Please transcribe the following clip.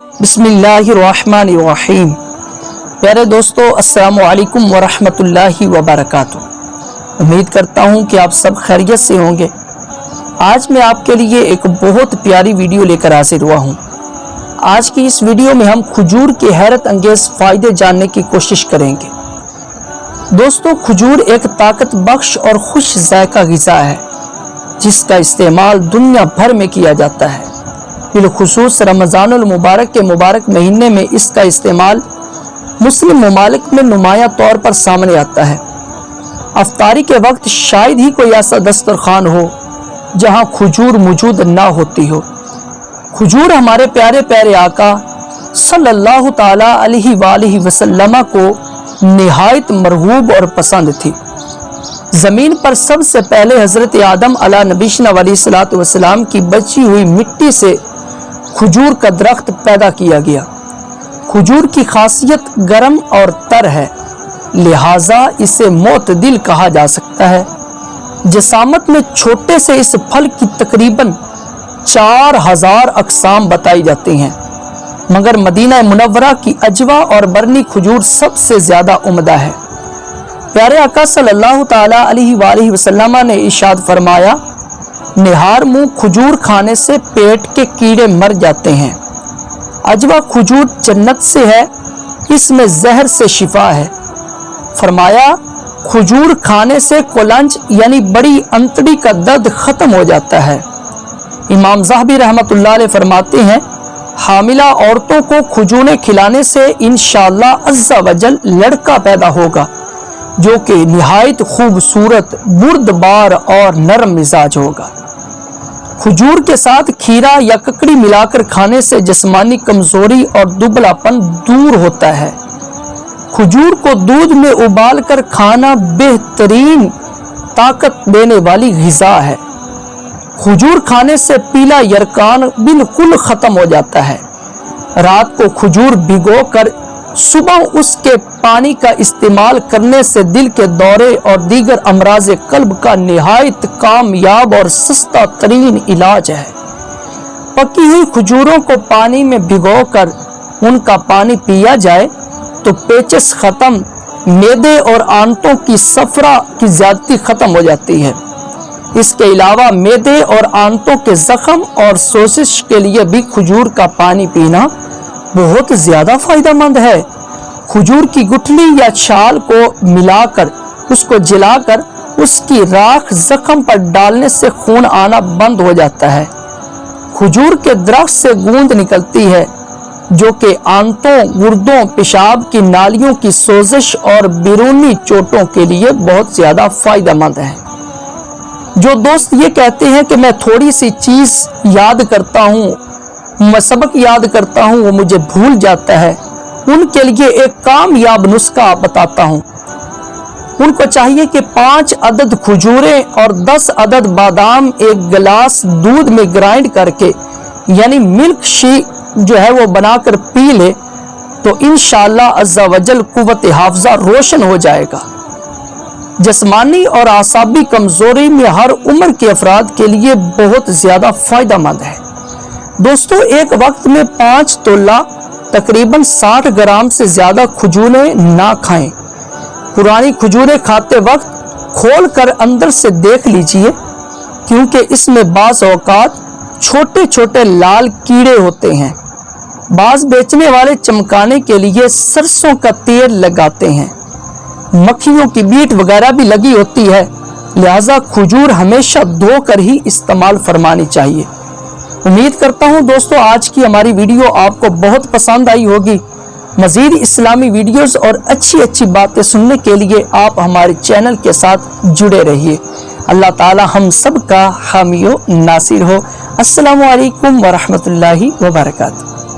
बिस्मिल्लाहिर्रहमानिर्रहीम। प्यारे दोस्तों, अस्सलामु अलैकुम वरहमतुल्लाहि वबरकातुह। उम्मीद करता हूँ कि आप सब खैरियत से होंगे। आज मैं आपके लिए एक बहुत प्यारी वीडियो लेकर हाजिर हुआ हूँ। आज की इस वीडियो में हम खजूर के हैरत अंगेज फ़ायदे जानने की कोशिश करेंगे। दोस्तों, खजूर एक ताकत बख्श और खुश जायका ग़िज़ा है जिसका इस्तेमाल दुनिया भर में किया जाता है। बिलखुसूस रमज़ानुल मुबारक के मुबारक महीने में इसका इस्तेमाल मुस्लिम ममालिक में नुमायां तौर पर सामने आता है। अफ्तारी के वक्त शायद ही कोई ऐसा दस्तरखान हो जहां खजूर मौजूद ना होती हो। खजूर हमारे प्यारे प्यारे आका सल्लल्लाहु ताला अलैहि वसल्लम को निहायत मरगूब और पसंद थी। ज़मीन पर सबसे पहले हज़रत आदम अला नबीना अलैहिस्सलातु वस्सलाम की बची हुई मिट्टी से खजूर का दरख्त पैदा किया गया। खजूर की खासियत गर्म और तर है, लिहाजा इसे मोतदिल कहा जा सकता है। जसामत में छोटे से इस फल की तकरीबन 4000 अक़साम बताई जाती हैं, मगर मदीना मुनव्वरा की अजवा और बरनी खजूर सबसे ज़्यादा उम्दा है। प्यारे आका सल्लल्लाहु ताला अलैहि वसल्लम ने इरशाद फरमाया, निहार मुँह खजूर खाने से पेट के कीड़े मर जाते हैं। अजवा खजूर जन्नत से है, इसमें जहर से शिफा है। फरमाया, खजूर खाने से कोलंज यानी बड़ी अंतड़ी का दर्द ख़त्म हो जाता है। इमाम ज़हबी रहमतुल्लाह अलैह फरमाते हैं, हामिला औरतों को खजूरें खिलाने से इंशाअल्लाह अज़्ज़ा वजल लड़का पैदा होगा जो कि निहायत खूबसूरत, बुर्दबार और नरम मिजाज होगा। खजूर के साथ खीरा या ककड़ी मिलाकर खाने से जिस्मानी कमजोरी और दुबलापन दूर होता है। खजूर को दूध में उबाल कर खाना बेहतरीन ताकत देने वाली ग़िज़ा है। खजूर खाने से पीला यरकान बिल्कुल ख़त्म हो जाता है। रात को खजूर भिगो कर सुबह उसके पानी का इस्तेमाल करने से दिल के दौरे और दीगर अमराज़े कल्ब का निहायत कामयाब और सस्ता तरीन इलाज है। पकी हुई खजूरों को पानी में भिगोकर उनका पानी पिया जाए तो पेचिश ख़त्म, मैदे और आंतों की सफरा की ज़्यादती ख़त्म हो जाती है। इसके अलावा मैदे और आंतों के ज़ख्म और सोजिश के लिए भी खजूर का पानी पीना बहुत ज़्यादा फ़ायदेमंद है। खजूर की गुठली या छाल को मिलाकर उसको जलाकर उसकी राख ज़ख्म पर डालने से खून आना बंद हो जाता है। खजूर के दरख्त से गूंद निकलती है जो कि आंतों, गुर्दों, पेशाब की नालियों की सोजिश और बैरूनी चोटों के लिए बहुत ज़्यादा फ़ायदेमंद है। जो दोस्त ये कहते हैं कि मैं थोड़ी सी चीज़ याद करता हूँ, मैं सबक याद करता हूँ, वो मुझे भूल जाता है, उनके लिए एक कामयाब नुस्खा बताता हूँ। उनको चाहिए कि 5 अदद खजूरें और 10 अदद बादाम एक गिलास दूध में ग्राइंड करके यानी मिल्क शेक जो है वो बनाकर पी ले तो इंशाअल्लाह अज़्ज़ा वजल कुव्वत हाफ़ज़ा रोशन हो जाएगा। जिस्मानी और आसाबी कमज़ोरी में हर उम्र के अफराद के लिए बहुत ज़्यादा फ़ायदेमंद है। दोस्तों, एक वक्त में 5 तोला तकरीबन 60 ग्राम से ज़्यादा खजूरें ना खाएं। पुरानी खजूरें खाते वक्त खोल कर अंदर से देख लीजिए, क्योंकि इसमें बाज़ औक़ात छोटे छोटे लाल कीड़े होते हैं। बाज़ बेचने वाले चमकाने के लिए सरसों का तेल लगाते हैं। मक्खियों की बीट वगैरह भी लगी होती है, लिहाजा खजूर हमेशा धोकर ही इस्तेमाल फरमानी चाहिए। उम्मीद करता हूँ दोस्तों आज की हमारी वीडियो आपको बहुत पसंद आई होगी। मज़ीद इस्लामी वीडियोस और अच्छी अच्छी बातें सुनने के लिए आप हमारे चैनल के साथ जुड़े रहिए। अल्लाह ताला हम सब का हामी व नासिर हो। अस्सलामु अलैकुम वरहमतुल्लाहि वबरकातुहू।